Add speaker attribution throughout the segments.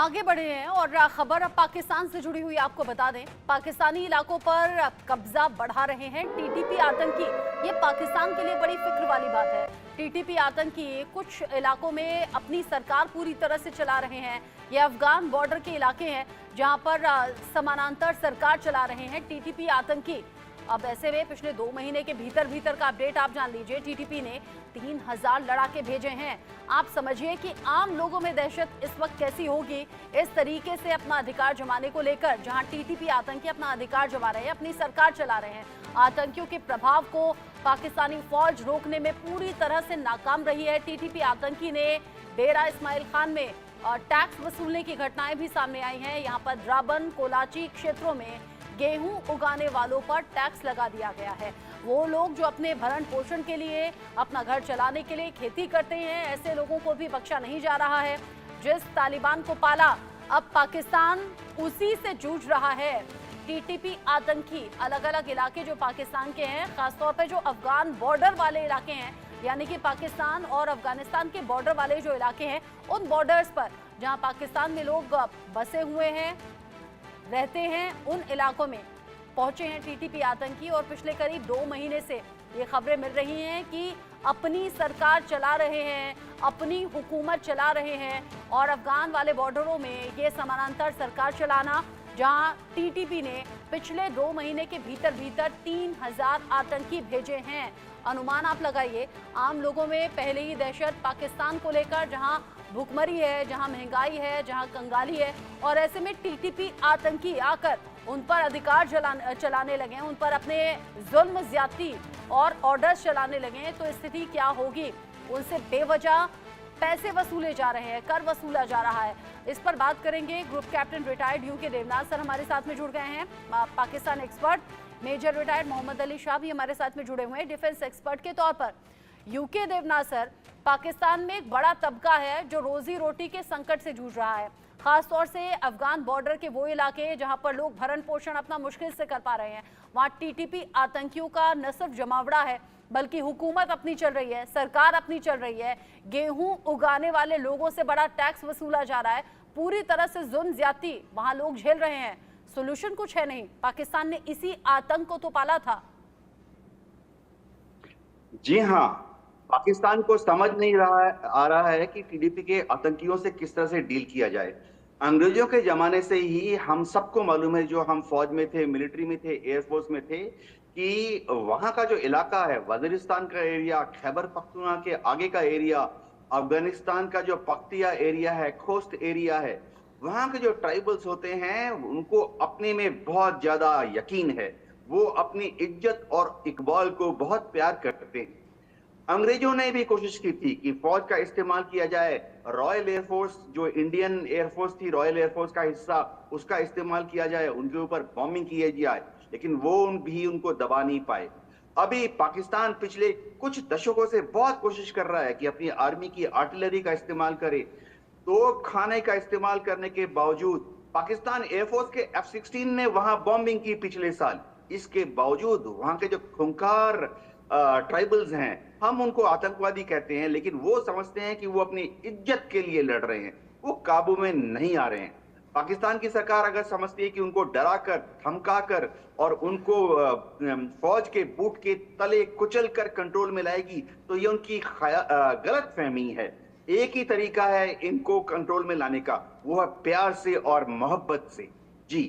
Speaker 1: आगे बढ़े हैं और खबर अब पाकिस्तान से जुड़ी हुई आपको बता दें। पाकिस्तानी इलाकों पर कब्जा बढ़ा रहे हैं टीटीपी आतंकी। ये पाकिस्तान के लिए बड़ी फिक्र वाली बात है। टीटीपी आतंकी कुछ इलाकों में अपनी सरकार पूरी तरह से चला रहे हैं। ये अफगान बॉर्डर के इलाके हैं जहां पर समानांतर सरकार चला रहे हैं टीटीपी आतंकी। अब ऐसे में पिछले 2 महीने के भीतर का अपडेट आप जान लीजिए। टीटीपी ने 3000 लड़ाके भेजे हैं। आप समझिए कि आम लोगों में दहशत इस वक्त कैसी होगी इस तरीके से अपना अधिकार जमाने को लेकर, जहां टीटीपी आतंकी अपना अधिकार जमा रहे हैं, अपनी सरकार चला रहे हैं। आतंकियों के प्रभाव को पाकिस्तानी फौज रोकने में पूरी तरह से नाकाम रही है। टीटीपी आतंकी ने डेरा इस्माइल खान में टैक्स वसूलने की घटनाएं भी सामने आई हैं। यहाँ पर ड्राबन कोलाची क्षेत्रों में गेहूं उगाने वालों पर टैक्स लगा दिया गया है। वो लोग जो अपने भरण पोषण के लिए, अपना घर चलाने के लिए खेती करते हैं, ऐसे लोगों को भी बख्शा नहीं जा रहा है। जिस तालिबान को पाला, अब पाकिस्तान उसी से जूझ रहा है। टीटीपी आतंकी अलग अलग इलाके जो पाकिस्तान के हैं, खासतौर पर जो अफगान बॉर्डर वाले इलाके हैं, यानी कि पाकिस्तान और अफगानिस्तान के बॉर्डर वाले जो इलाके हैं, उन बॉर्डर्स पर जहां पाकिस्तान में लोग बसे हुए हैं, रहते हैं, उन इलाकों में पहुंचे हैं टीटीपी आतंकी। और पिछले करीब 2 महीने से ये खबरें मिल रही हैं कि अपनी सरकार चला रहे हैं, अपनी हुकूमत चला रहे हैं। और अफगान वाले बॉर्डरों में ये समानांतर सरकार चलाना, जहां टीटीपी ने पिछले 2 महीने के भीतर 3000 आतंकी भेजे हैं। अनुमान आप लगाइए, आम लोगों में पहले ही दहशत पाकिस्तान को लेकर, जहां भूखमरी है, जहां महंगाई है, जहां कंगाली है, और ऐसे में टीटीपी आतंकी आकर उन पर अधिकार चलाने लगे हैं, उन पर अपने जुल्म ज्यादती और ऑर्डर्स चलाने लगे हैं। तो स्थिति क्या होगी? उनसे बेवजह पैसे वसूले जा रहे हैं, कर वसूला जा रहा है। इस पर बात करेंगे। Group captain retired UK Devnath sir हमारे साथ में जुड़ गए हैं। Pakistan expert major retired Mohammad Ali Shah भी हमारे साथ में जुड़े हुए हैं डिफेंस एक्सपर्ट के तौर पर। यूके देवनाथ सर, पाकिस्तान में एक बड़ा तबका है जो रोजी रोटी के संकट से जूझ रहा है, खासतौर से अफगान बॉर्डर के वो इलाके जहां पर लोग भरण पोषण अपना मुश्किल से कर पा रहे हैं। वहां टीटीपी आतंकियों का न सिर्फ जमावड़ा है, बल्कि हुकूमत अपनी चल रही है, सरकार अपनी चल रही है। गेहूं उगाने वाले लोगों से बड़ा टैक्स वसूला जा रहा है। पूरी तरह से जुल्म ज्यादती वहां लोग झेल रहे हैं। सोल्यूशन कुछ है नहीं। पाकिस्तान ने इसी आतंक को तो पाला था।
Speaker 2: जी हाँ, पाकिस्तान को समझ नहीं आ रहा है कि टीटीपी के आतंकियों से किस तरह से डील किया जाए। अंग्रेजों के जमाने से ही हम सबको मालूम है, जो हम फौज में थे, मिलिट्री में थे, एयरफोर्स में थे, कि वहां का जो इलाका है, वजीरिस्तान का एरिया, खैबर पख्तूनख्वा के आगे का एरिया, अफगानिस्तान का जो पख्तिया एरिया है, खोस्त एरिया है, वहां के जो ट्राइबल्स होते हैं उनको अपने में बहुत ज्यादा यकीन है। वो अपनी इज्जत और इकबाल को बहुत प्यार करते हैं। अंग्रेजों ने भी कोशिश की थी कि फौज का इस्तेमाल किया जाए। रॉयल एयरफोर्स, जो इंडियन एयरफोर्स थी, रॉयल एयरफोर्स का हिस्सा, उसका इस्तेमाल किया जाए, उनके ऊपर बॉम्बिंग की जाए, लेकिन वो भी उनको दबा नहीं पाए। अभी पाकिस्तान पिछले कुछ दशकों से बहुत कोशिश कर रहा है कि अपनी आर्मी की आर्टिलरी का इस्तेमाल करे। तो खाने का इस्तेमाल करने के बावजूद पाकिस्तान एयरफोर्स के F-16 ने वहां बॉम्बिंग की पिछले साल। इसके बावजूद वहां के जो खूंखार ट्राइबल्स हैं, हम उनको आतंकवादी कहते हैं, लेकिन वो समझते हैं कि वो अपनी इज्जत के लिए लड़ रहे हैं, वो काबू में नहीं आ रहे हैं। पाकिस्तान की सरकार अगर समझती है कि उनको डराकर, धमकाकर और उनको फौज के बूट के तले कुचल कर कंट्रोल में लाएगी, तो ये उनकी गलत फहमी है। एक ही तरीका है इनको कंट्रोल में लाने का, वो है प्यार से और मोहब्बत से। जी।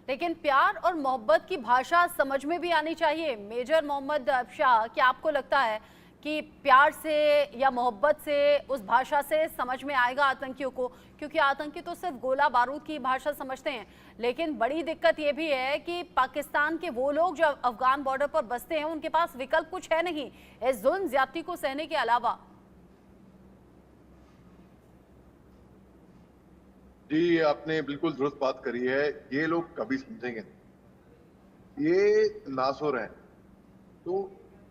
Speaker 1: लेकिन प्यार और मोहब्बत की भाषा समझ में भी आनी चाहिए। मेजर मोहम्मद शाह, क्या आपको लगता है कि प्यार से या मोहब्बत से, उस भाषा से समझ में आएगा आतंकियों को? क्योंकि आतंकी तो सिर्फ गोला बारूद की भाषा समझते हैं, लेकिन बड़ी दिक्कत ये भी है कि पाकिस्तान के वो लोग जो अफगान बॉर्डर पर बसते हैं, उनके पास विकल्प कुछ है नहीं इस जुल्म ज्यादती को सहने के अलावा।
Speaker 3: जी, आपने बिल्कुल दुरुस्त बात करी है। ये लोग कभी समझेंगे नहीं, ये नासुर हैं। तो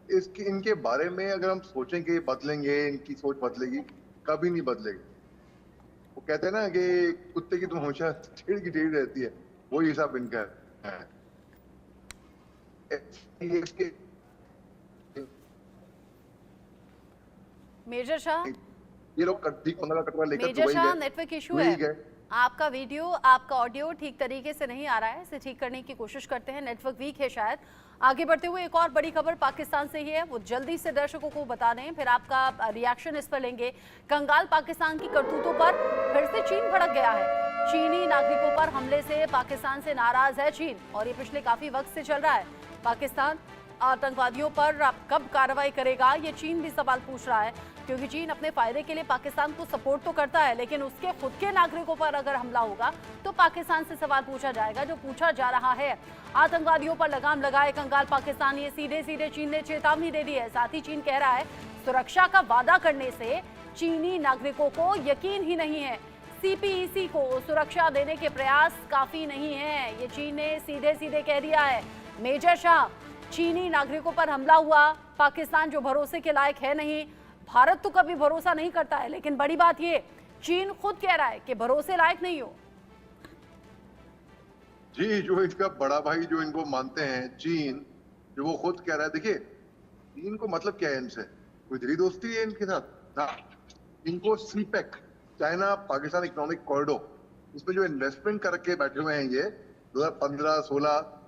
Speaker 3: इनके बारे में अगर हम सोचेंगे बदलेंगे, इनकी सोच बदलेगी, कभी नहीं बदलेगी। वो कहते हैं ना कि कुत्ते की तो हमेशा टेढ़ी की टेढ़ी रहती है, वही हिसाब इनका है।
Speaker 1: मेजर शाह,
Speaker 3: ये लोग ठीक 15 लाख कटवा लेकर
Speaker 1: मेजर
Speaker 3: दुबई
Speaker 1: शाह,
Speaker 3: गए,
Speaker 1: नेटवर्क इशू
Speaker 3: यूएई
Speaker 1: है।
Speaker 3: गए।
Speaker 1: आपका वीडियो, आपका ऑडियो ठीक तरीके से नहीं आ रहा है, इसे ठीक करने की कोशिश करते हैं, नेटवर्क वीक है शायद। आगे बढ़ते हुए एक और बड़ी खबर पाकिस्तान से ही है, वो जल्दी से दर्शकों को बता दें, फिर आपका रिएक्शन इस पर लेंगे। कंगाल पाकिस्तान की करतूतों पर फिर से चीन भड़क गया है। चीनी नागरिकों पर हमले से पाकिस्तान से नाराज है चीन, और ये पिछले काफी वक्त से चल रहा है। पाकिस्तान आतंकवादियों पर अब कब कार्रवाई करेगा, ये चीन भी सवाल पूछ रहा है, क्योंकि चीन अपने फायदे के लिए पाकिस्तान को सपोर्ट तो करता है, लेकिन उसके खुद के नागरिकों पर अगर हमला होगा तो पाकिस्तान से सवाल पूछा जाएगा, जो पूछा जा रहा है। आतंकवादियों पर लगाम लगाए कंगाल पाकिस्तान, ये सीधे सीधे चीन ने चेतावनी दे दी है। साथ ही चीन कह रहा है सुरक्षा का वादा करने से चीनी नागरिकों को यकीन ही नहीं है, सीपीईसी को सुरक्षा देने के प्रयास काफी नहीं है, ये चीन ने सीधे सीधे कह दिया है। मेजर शाह, चीनी नागरिकों पर हमला हुआ, पाकिस्तान जो भरोसे के लायक है नहीं, भारत तो कभी भरोसा नहीं करता है, लेकिन बड़ी बात ये चीन खुद कह रहा है कि भरोसे लायक नहीं हो।
Speaker 3: जी, जो इसका बड़ा भाई जो इनको मानते हैं चीन, जो वो खुद कह रहा है, देखिए चीन को मतलब क्या है इनसे, कोई दिली दोस्ती है इनके साथ ना। इनको CPEC, China Pakistan economic corridor, उसमें जो इन्वेस्टमेंट करके बैठे हुए हैं, ये 2015-16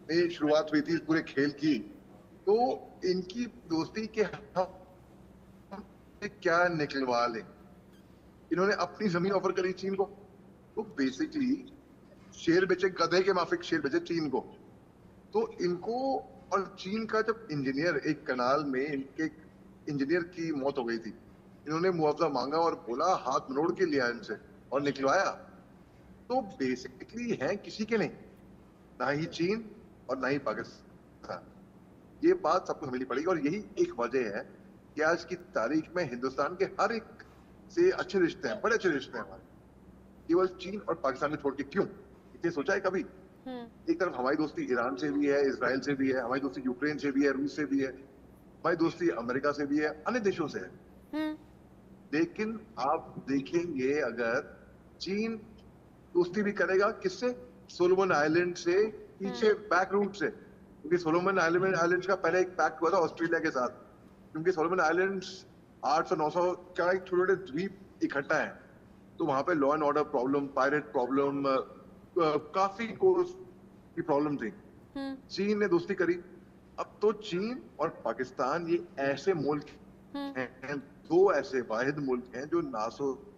Speaker 3: में शुरुआत हुई थी इस पूरे खेल की। तो इनकी दोस्ती के हम क्या निकलवा ले, इन्होंने अपनी जमीन ऑफर करी चीन को, तो बेसिकली शेर बेचे, गधे के माफिक शेर बेचे चीन को। तो इनको, और चीन का जब इंजीनियर, एक कनाल में इनके इंजीनियर की मौत हो गई थी, इन्होंने मुआवजा मांगा और बोला, हाथ मरोड़ के लिया इनसे और निकलवाया। तो बेसिकली हैं किसी के नहीं, ना ही चीन और ना ही पाकिस्तान। ये बात सबको समझनी पड़ेगी, और यही एक वजह है कि आज की तारीख में हिंदुस्तान के हर एक से अच्छे रिश्ते हैं, बड़े अच्छे रिश्ते हैं हमारे, केवल चीन और पाकिस्तान में छोड़ के। क्यों, इसे सोचा है कभी? एक तरफ हमारी दोस्ती ईरान से भी है, इसराइल से भी है, हमारी दोस्ती यूक्रेन से भी है, रूस से भी है, हमारी दोस्ती अमेरिका से भी है, अन्य देशों से है। लेकिन आप देखेंगे, अगर चीन दोस्ती भी करेगा किससे, सोलोमन आइलैंड से पीछे बैक रूट से, क्योंकि सोलोमन आइलैंड का पहले एक पैक्ट हुआ था ऑस्ट्रेलिया के साथ, क्योंकि सोलोमन आइलैंड्स 800-900 का एक छोटे छोटे द्वीप इकट्ठा है, तो वहां पे law and order problem, pirate problem, काफी की प्रॉब्लम थी। चीन ने दोस्ती करी। अब तो चीन और पाकिस्तान ये ऐसे मुल्क हैं, दो ऐसे वाहिद मुल्क हैं जो नासो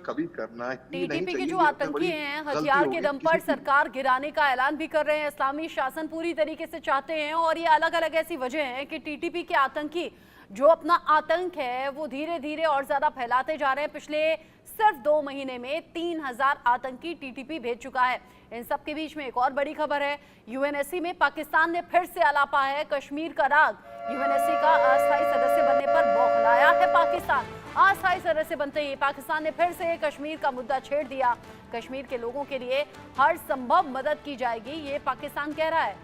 Speaker 3: कभी करना ही नहीं चाहिए।
Speaker 1: टीटीपी के जो आतंकी हैं, हथियार के दम पर सरकार गिराने का ऐलान भी कर रहे हैं, इस्लामी शासन पूरी तरीके से चाहते हैं, और ये अलग अलग ऐसी वजह है कि टीटीपी के आतंकी जो अपना आतंक है वो धीरे धीरे और ज्यादा फैलाते जा रहे हैं। पिछले सिर्फ 2 महीने में 3000 आतंकी टीटीपी भेज चुका है। इन सब के बीच में एक और बड़ी खबर है, यूएनएससी में पाकिस्तान ने फिर से अलापा है कश्मीर का राग। यूएनएससी का अस्थायी सदस्य बनने पर बौखलाया है पाकिस्तान। अस्थायी सदस्य बनते ही पाकिस्तान ने फिर से कश्मीर का मुद्दा छेड़ दिया। कश्मीर के लोगों के लिए हर संभव मदद की जाएगी, ये पाकिस्तान कह रहा है।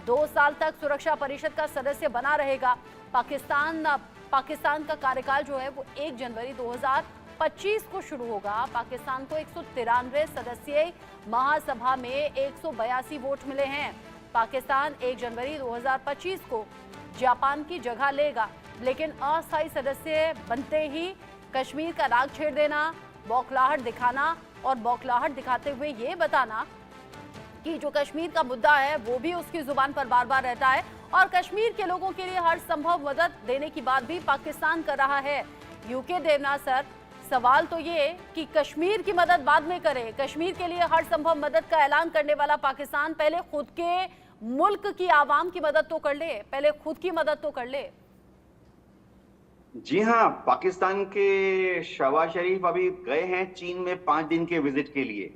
Speaker 1: 2 साल तक सुरक्षा परिषद का सदस्य बना रहेगा। पाकिस्तान का कार्यकाल जो है वो 1 जनवरी 2025 को शुरू होगा। पाकिस्तान को 193 सदस्यीय महासभा में 182 वोट मिले हैं। पाकिस्तान 1 जनवरी 2025 को जापान की जगह लेगा, लेकिन अस्थायी सदस्य बनते ही कश्मीर का राग छेड़ देना, बौखलाहट दिखाना, और बौखलाहट दिखाते हुए ये बताना कि जो कश्मीर का मुद्दा है वो भी उसकी जुबान पर बार बार रहता है, और कश्मीर के लोगों के लिए हर संभव मदद देने की बात भी पाकिस्तान कर रहा है। यूके देवनाथ सर, सवाल तो ये कि कश्मीर की मदद बाद में करे, कश्मीर के लिए हर संभव मदद का ऐलान करने वाला पाकिस्तान पहले खुद के मुल्क की आवाम की मदद तो कर ले, पहले खुद की मदद तो कर ले।
Speaker 2: जी हाँ, पाकिस्तान के शहबाज शरीफ अभी गए हैं चीन में 5 दिन के विजिट के लिए।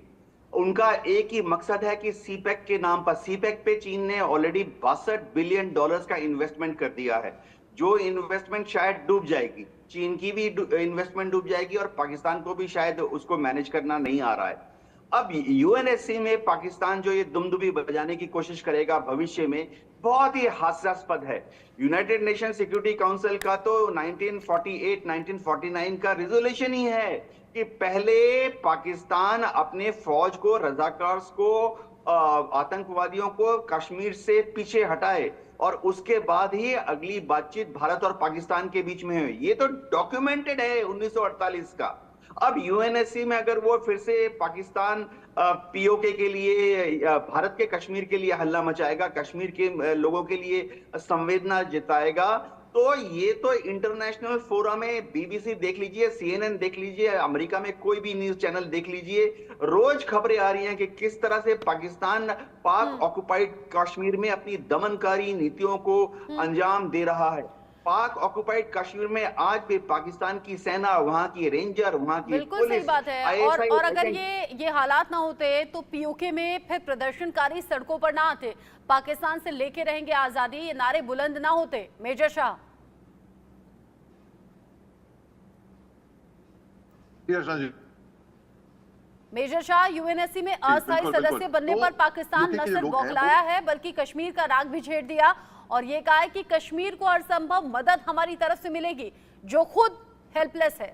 Speaker 2: उनका एक ही मकसद है कि सीपेक के नाम पर, सीपेक पे चीन ने ऑलरेडी $62 बिलियन का इन्वेस्टमेंट कर दिया है, जो इन्वेस्टमेंट शायद डूब जाएगी, चीन की भी इन्वेस्टमेंट डूब जाएगी और पाकिस्तान को भी शायद उसको मैनेज करना नहीं आ रहा है। अब यूएनएससी में पाकिस्तान जो ये दुमदुमी बजाने की कोशिश करेगा भविष्य में, बहुत ही हास्यास्पद है। यूनाइटेड नेशन सिक्योरिटी काउंसिल का तो 1948-1949 का रिजोल्यूशन ही है कि पहले पाकिस्तान अपने फौज को, रजाकार्स को आतंकवादियों को कश्मीर से पीछे हटाए और उसके बाद ही अगली बातचीत भारत और पाकिस्तान के बीच में हुई। ये तो डॉक्यूमेंटेड है 1948 का। अब यूएनएससी में अगर वो फिर से पाकिस्तान पीओके के लिए भारत के कश्मीर के लिए हल्ला मचाएगा, कश्मीर के लोगों के लिए संवेदना जताएगा, तो ये तो इंटरनेशनल फोरम है। बीबीसी देख लीजिए, सीएनएन देख लीजिए, अमेरिका में कोई भी न्यूज चैनल देख लीजिए, रोज खबरें आ रही हैं कि किस तरह से पाकिस्तान पाक ऑक्युपाइड कश्मीर में अपनी दमनकारी नीतियों को अंजाम दे रहा है। पाक ऑक्युपाइड कश्मीर में आज भी पाकिस्तान की सेना, वहां की रेंजर, वहां की
Speaker 1: बिल्कुल
Speaker 2: पुलिस,
Speaker 1: सही बात है। और अगर ये हालात ना होते तो पीओके में फिर प्रदर्शनकारी सड़कों पर ना आते, पाकिस्तान से लेके रहेंगे आजादी, ये नारे बुलंद ना होते। Major Shah. Major Shah, UNSC में अस्थायी सदस्य बनने पर पाकिस्तान न सिर्फ बौखलाया है बल्कि कश्मीर का राग भी छेड़ दिया और ये कहा है कि कश्मीर को हर संभव मदद हमारी तरफ से मिलेगी, जो खुद हेल्पलेस है।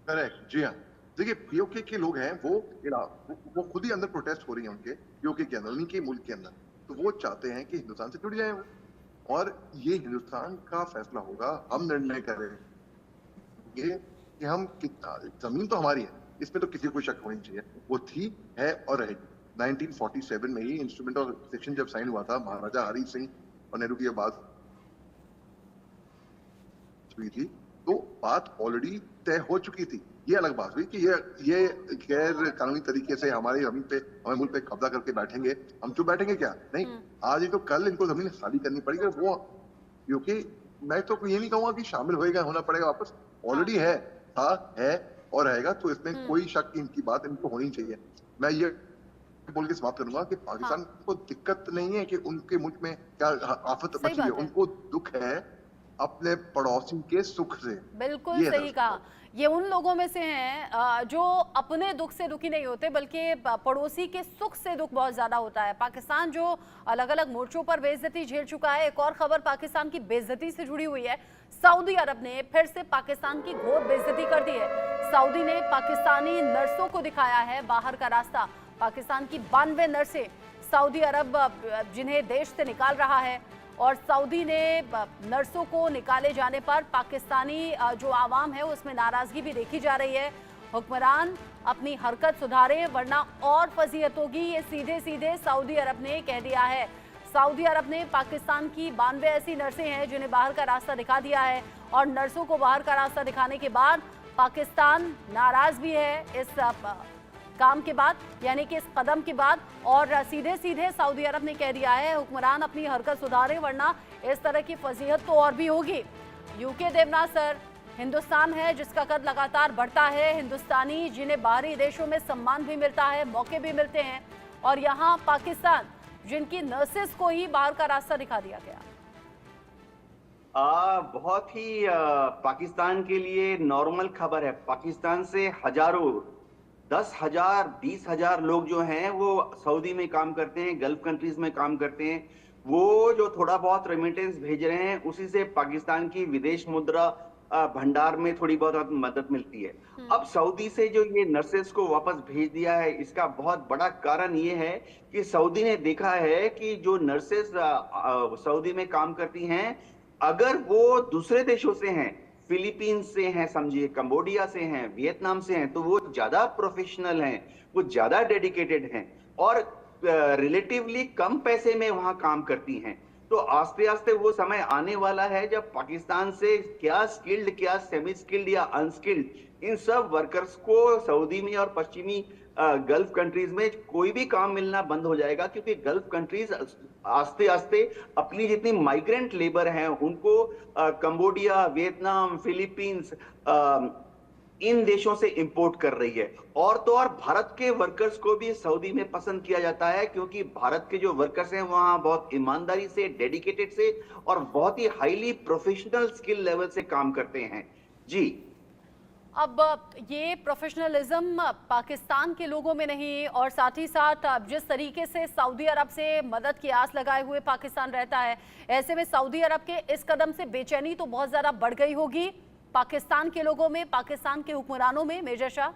Speaker 3: करेक्ट, जी हाँ। देखिए, पीओके के लोग हैं, वो खुद ही अंदर प्रोटेस्ट हो रही है उनके पीओके के अंदर, उन्हीं के मुल्क के अंदर। तो वो चाहते हैं कि हिंदुस्तान से जुड़ जाए वो, और ये हिंदुस्तान का फैसला होगा। हम निर्णय करेंगे कि हम कितना, जमीन तो हमारी है, इसमें तो किसी को शक होनी चाहिए, वो थी, है और रहेगी। 1947 में ही इंस्ट्रूमेंट ऑफ सेक्शन जब साइन हुआ था, महाराजा हरि सिंह और नेहरू की बात हुई थी, तो बात ऑलरेडी तय हो चुकी थी। ये अलग बात हुई कि ये गैर कानूनी तरीके से हमारे जमीन पे, हमारे मुल्क पे कब्जा करके बैठेंगे। हम चुप बैठेंगे क्या? नहीं, आज ही तो कल इनको जमीन खाली करनी पड़ेगी। वो क्योंकि मैं तो ये नहीं कहूंगा कि शामिल होएगा, होना पड़ेगा वापस, ऑलरेडी है, था, है और रहेगा। तो इसमें कोई शक इनकी बात इनको होनी चाहिए। मैं ये बोल के समाप्त करूंगा कि पाकिस्तान को दिक्कत नहीं है कि उनके मुल्क में क्या आफत मची है, उनको दुख है अपने पड़ोसी के सुख से।
Speaker 1: बिल्कुल सही कहा। ये उन लोगों में से हैं जो अपने दुख से दुखी नहीं होते बल्कि पड़ोसी के सुख से दुख बहुत ज्यादा होता है। पाकिस्तान जो अलग अलग मोर्चों पर बेइज्जती झेल चुका है। एक और खबर पाकिस्तान की बेइज्जती से जुड़ी हुई है। सऊदी अरब ने फिर से पाकिस्तान की घोर बेइज्जती कर दी है। सऊदी ने पाकिस्तानी नर्सों को दिखाया है बाहर का रास्ता। पाकिस्तान की 92 नर्सें सऊदी अरब जिन्हें देश से निकाल रहा है, और सऊदी ने नर्सों को निकाले जाने पर पाकिस्तानी जो आवाम है उसमें नाराजगी भी देखी जा रही है। हुक्मरान अपनी हरकत सुधारे वरना और फजीहत होगी, ये सीधे सीधे सऊदी अरब ने कह दिया है। सऊदी अरब ने पाकिस्तान की 92 ऐसी नर्सें हैं जिन्हें बाहर का रास्ता दिखा दिया है, और नर्सों को बाहर का रास्ता दिखाने के बाद पाकिस्तान नाराज भी है इस काम के बाद, यानी कि इस कदम के बाद, और सीधे सीधे सऊदी अरब ने कह दिया है हुक्मरान अपनी हरकत सुधारे वरना इस तरह की फजीहत तो और भी होगी। यूके देवनाथ सर, हिंदुस्तान है जिसका कद लगातार बढ़ता है, हिंदुस्तानी जिन्हें बाहरी देशों में सम्मान भी मिलता है, मौके भी मिलते हैं, और यहाँ पाकिस्तान जिनकी नर्सेस को ही बाहर का रास्ता दिखा दिया गया।
Speaker 2: बहुत ही पाकिस्तान के लिए नॉर्मल खबर है। पाकिस्तान से हजारों, 10,000, 20,000 लोग जो हैं वो सऊदी में काम करते हैं, गल्फ कंट्रीज में काम करते हैं। वो जो थोड़ा बहुत रेमिटेंस भेज रहे हैं उसी से पाकिस्तान की विदेश मुद्रा भंडार में थोड़ी बहुत मदद मिलती है। अब सऊदी से जो ये नर्सेस को वापस भेज दिया है, इसका बहुत बड़ा कारण ये है कि सऊदी ने देखा है कि जो नर्सेस सऊदी में काम करती हैं, अगर वो दूसरे देशों से हैं, फिलीपींस से हैं, समझिए कंबोडिया से हैं, वियतनाम से हैं, तो वो ज्यादा प्रोफेशनल हैं, वो ज्यादा डेडिकेटेड हैं और रिलेटिवली कम पैसे में वहां काम करती हैं। तो आस्ते आस्ते वो समय आने वाला है जब पाकिस्तान से क्या स्किल्ड, क्या सेमी स्किल्ड या अनस्किल्ड, इन सब वर्कर्स को सऊदी में और पश्चिमी गल्फ कंट्रीज में कोई भी काम मिलना बंद हो जाएगा, क्योंकि गल्फ कंट्रीज आस्ते आस्ते अपनी जितनी माइग्रेंट लेबर हैं उनको कंबोडिया, वियतनाम, फिलीपींस, इन देशों से इंपोर्ट कर रही है। और तो और भारत के वर्कर्स को भी सऊदी में पसंद किया जाता है, क्योंकि भारत के जो वर्कर्स हैं वहां बहुत ईमानदारी से, डेडिकेटेड से और बहुत ही हाईली प्रोफेशनल स्किल लेवल से काम करते हैं। जी,
Speaker 1: अब ये प्रोफेशनलिज्म पाकिस्तान के लोगों में नहीं, और साथ ही साथ जिस तरीके से सऊदी अरब से मदद की आस लगाए हुए पाकिस्तान रहता है, ऐसे में सऊदी अरब के इस कदम से बेचैनी तो बहुत ज्यादा बढ़ गई होगी पाकिस्तान के लोगों में, पाकिस्तान के हुक्मरानों में। मेजर शाह,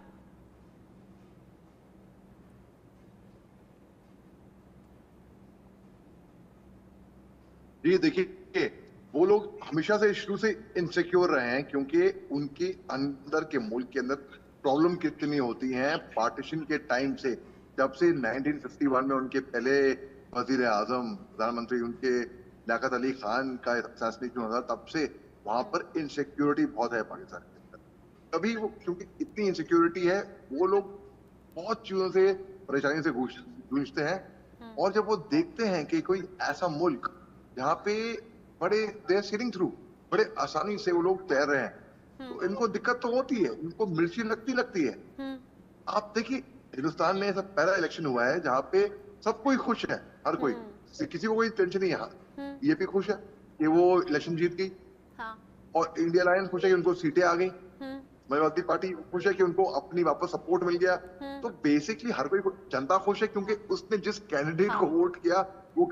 Speaker 3: जी देखिए, वो लोग हमेशा से शुरू से इनसिक्योर रहे हैं, क्योंकि उनके अंदर के मुल्क के अंदर प्रॉब्लम कितनी होती हैं पार्टीशन के टाइम से, जब से 1951 में उनके पहले वजीर आजम प्रधानमंत्री उनके लियाकत अली खान का असैसिनेशन हुआ था, तब से वहां पर इनसिक्योरिटी बहुत है पाकिस्तान के अंदर। तभी वो, क्योंकि इतनी इनसिक्योरिटी है, वो लोग बहुत चीजों से परेशानी से जूझते हैं। और जब वो देखते हैं कि कोई ऐसा मुल्क जहाँ पे बड़े देर सीलिंग थ्रू बड़े आसानी से वो लोग तैर रहे हैं, तो इनको दिक्कत तो होती है, इनको मिर्ची लगती है। आप देखिए, हिंदुस्तान में ऐसा पहला इलेक्शन हुआ है जहाँ पे सब कोई खुश है, हर कोई, किसी को कोई टेंशन नहीं है। यहाँ बीजेपी खुश है कि वो इलेक्शन जीत गई, और इंडिया अलायंस खुश है कि उनको सीटें आ गई, समाजवादी पार्टी खुश है कि उनको अपनी वापस सपोर्ट मिल गया। तो बेसिकली हर कोई जनता खुश है, क्योंकि उसने जिस कैंडिडेट को वोट किया वो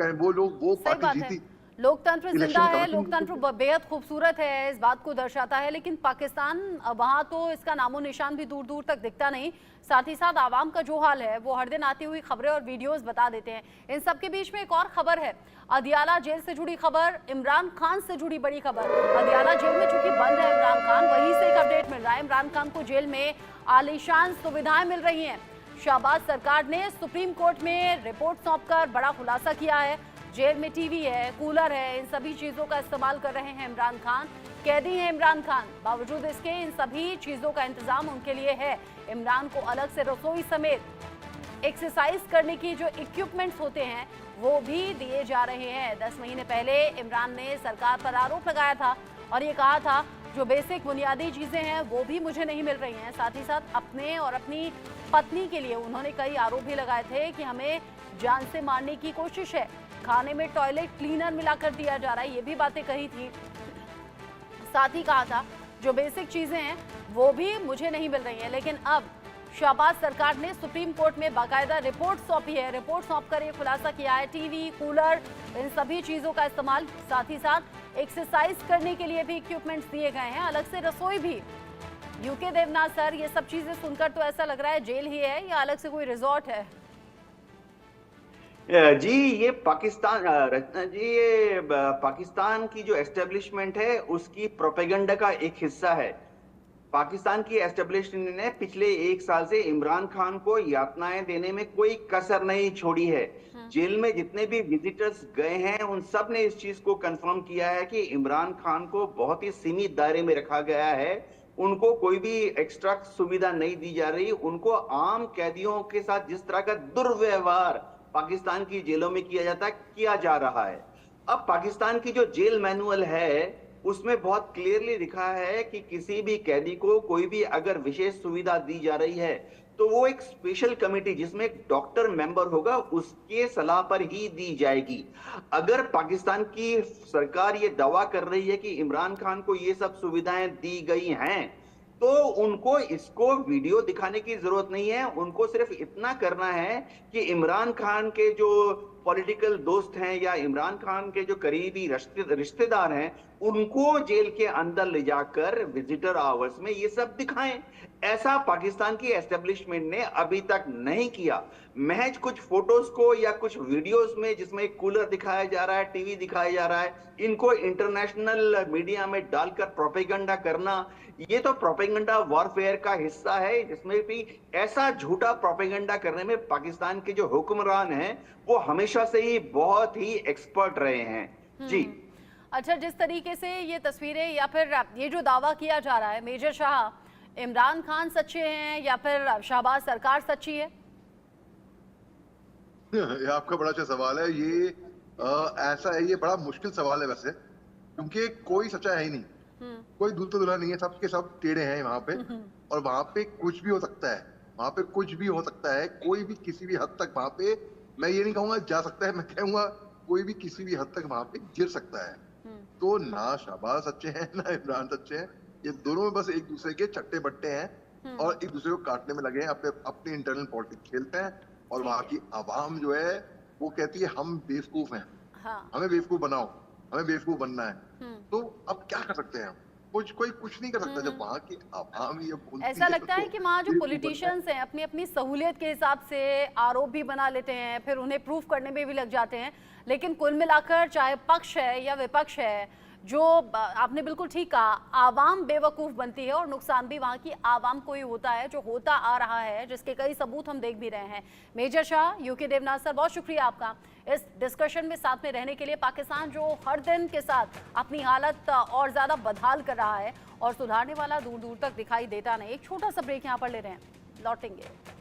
Speaker 3: पार्टी जीती।
Speaker 1: लोकतंत्र जिंदा है, लोकतंत्र बेहद खूबसूरत है, इस बात को दर्शाता है। लेकिन पाकिस्तान, वहां तो इसका नामो निशान भी दूर दूर तक दिखता नहीं। साथ ही साथ आवाम का जो हाल है वो हर दिन आती हुई खबरें और वीडियोस बता देते हैं। इन सब के बीच में एक और खबर है, अदियाला जेल से जुड़ी खबर, इमरान खान से जुड़ी बड़ी खबर। अदियाला जेल में चूंकि बंद है इमरान खान, वहीं से एक अपडेट मिल रहा है। इमरान खान को जेल में आलीशान सुविधाएं मिल रही हैं। शहबाज सरकार ने सुप्रीम कोर्ट में रिपोर्ट सौंपकर बड़ा खुलासा किया है। जेल में टीवी है, कूलर है, इन सभी चीजों का इस्तेमाल कर रहे हैं इमरान खान। कैदी हैं इमरान खान, बावजूद इसके इन सभी चीजों का इंतजाम उनके लिए है। इमरान को अलग से रसोई समेत एक्सरसाइज करने की जो इक्विपमेंट्स होते हैं वो भी दिए जा रहे हैं। 10 महीने पहले इमरान ने सरकार पर आरोप लगाया था और ये कहा था जो बेसिक बुनियादी चीजें हैं वो भी मुझे नहीं मिल रही हैं। साथ ही साथ अपने और अपनी पत्नी के लिए उन्होंने कई आरोप भी लगाए थे कि हमें जान से मारने की कोशिश है, खाने में टॉयलेट क्लीनर मिलाकर दिया जा रहा है, ये भी बातें कही थी। साथ ही कहा था जो बेसिक चीजें हैं वो भी मुझे नहीं मिल रही हैं। लेकिन अब शहबाज सरकार ने सुप्रीम कोर्ट में बाकायदा रिपोर्ट सौंपी है। रिपोर्ट सौंपकर ये खुलासा किया है, टीवी, कूलर, इन सभी चीजों का इस्तेमाल, साथ ही साथ एक्सरसाइज करने के लिए भी इक्विपमेंट्स दिए गए हैं, अलग से रसोई भी। यूके देवनाथ सर, ये सब चीजें सुनकर तो ऐसा लग रहा है जेल ही है या अलग से कोई रिजॉर्ट है?
Speaker 2: जी ये पाकिस्तान, रचना जी, ये पाकिस्तान की जो एस्टेब्लिशमेंट है उसकी प्रोपेगेंडा का एक हिस्सा है। पाकिस्तान की एस्टेब्लिशमेंट ने पिछले 1 साल से इमरान खान को यातनाएं देने में कोई कसर नहीं छोड़ी है। जेल में जितने भी विजिटर्स गए हैं उन सब ने इस चीज को कंफर्म किया है कि इमरान खान को बहुत ही सीमित दायरे में रखा गया है। उनको कोई भी एक्स्ट्रा सुविधा नहीं दी जा रही। उनको आम कैदियों के साथ जिस तरह का दुर्व्यवहार पाकिस्तान की जेलों में किया जाता है, किया जा रहा है। अब पाकिस्तान की जो जेल मैनुअल है उसमें बहुत क्लियरली लिखा है कि किसी भी कैदी को कोई भी अगर विशेष सुविधा दी जा रही है तो वो एक स्पेशल कमेटी जिसमें एक डॉक्टर मेंबर होगा उसके सलाह पर ही दी जाएगी। अगर पाकिस्तान की सरकार ये दावा कर रही है कि इमरान खान को ये सब सुविधाएं दी गई हैं तो उनको इसको वीडियो दिखाने की जरूरत नहीं है। उनको सिर्फ इतना करना है कि इमरान खान के जो पॉलिटिकल दोस्त हैं या इमरान खान के जो करीबी रिश्तेदार हैं उनको जेल के अंदर ले जाकर विजिटर आवर्स में ये सब दिखाएं। ऐसा पाकिस्तान की एस्टेब्लिशमेंट ने अभी तक नहीं किया। महज कुछ फोटोज को या कुछ वीडियोस में जिसमें कूलर दिखाया जा रहा है, टीवी दिखाया जा रहा है, इनको इंटरनेशनल मीडिया में डालकर प्रोपेगेंडा करना, ये तो प्रोपेगेंडा वॉरफेयर का हिस्सा है, जिसमें भी ऐसा झूठा प्रोपेगेंडा करने में पाकिस्तान के जो हुक्मरान हैं वो हमेशा से ही बहुत ही एक्सपर्ट रहे हैं। जी
Speaker 1: अच्छा, जिस तरीके से ये तस्वीरें या फिर ये जो दावा किया जा रहा है मेजर शाह, इमरान खान सच्चे हैं या फिर शहबाज सरकार सच्ची है?
Speaker 3: ये आपका बड़ा अच्छा सवाल है। ये ऐसा है, ये बड़ा मुश्किल सवाल है वैसे, क्योंकि कोई सच्चा है ही नहीं, कोई दूल्हा दुल्हन नहीं है, सबके सब टेढ़े हैं वहां पे। और वहां पे कुछ भी हो सकता है, वहां पे कुछ भी हो सकता है। कोई भी किसी भी हद तक वहां पे, मैं ये नहीं कहूंगा जा सकता है, मैं कहूंगा कोई भी किसी भी हद तक वहां पे गिर सकता है। तो ना शहबाज सच्चे हैं ना इमरान सच्चे हैं, ये दोनों में बस एक दूसरे के चट्टे बट्टे हैं और एक दूसरे को काटने में लगे हैं, अपने इंटरनल पॉलिटिक्स खेलते हैं। और वहां की आवाम जो है वो कहती है हम बेवकूफ हैं, हमें बेवकूफ बनाओ, हमें बेवकूफ बनना है। तो अब क्या कर सकते हैं हम? कोई कुछ नहीं कर सकता जब वहाँ की आवाम ये बोलती है।
Speaker 1: ऐसा लगता है कि वहाँ जो पॉलिटिशियंस हैं अपनी अपनी सहूलियत के हिसाब से आरोप भी बना लेते हैं, फिर उन्हें प्रूफ करने में भी लग जाते हैं। लेकिन कुल मिलाकर चाहे पक्ष है या विपक्ष है, जो आपने बिल्कुल ठीक कहा, आवाम बेवकूफ बनती है और नुकसान भी वहां की आवाम को ही होता है, जो होता आ रहा है, जिसके कई सबूत हम देख भी रहे हैं। Major Shah, UK Devnath sir, बहुत शुक्रिया आपका इस डिस्कशन में साथ में रहने के लिए। पाकिस्तान जो हर दिन के साथ अपनी हालत और ज्यादा बदहाल कर रहा है और सुधारने वाला दूर दूर तक दिखाई देता नहीं। एक छोटा सा ब्रेक यहाँ पर ले रहे हैं, लौटेंगे।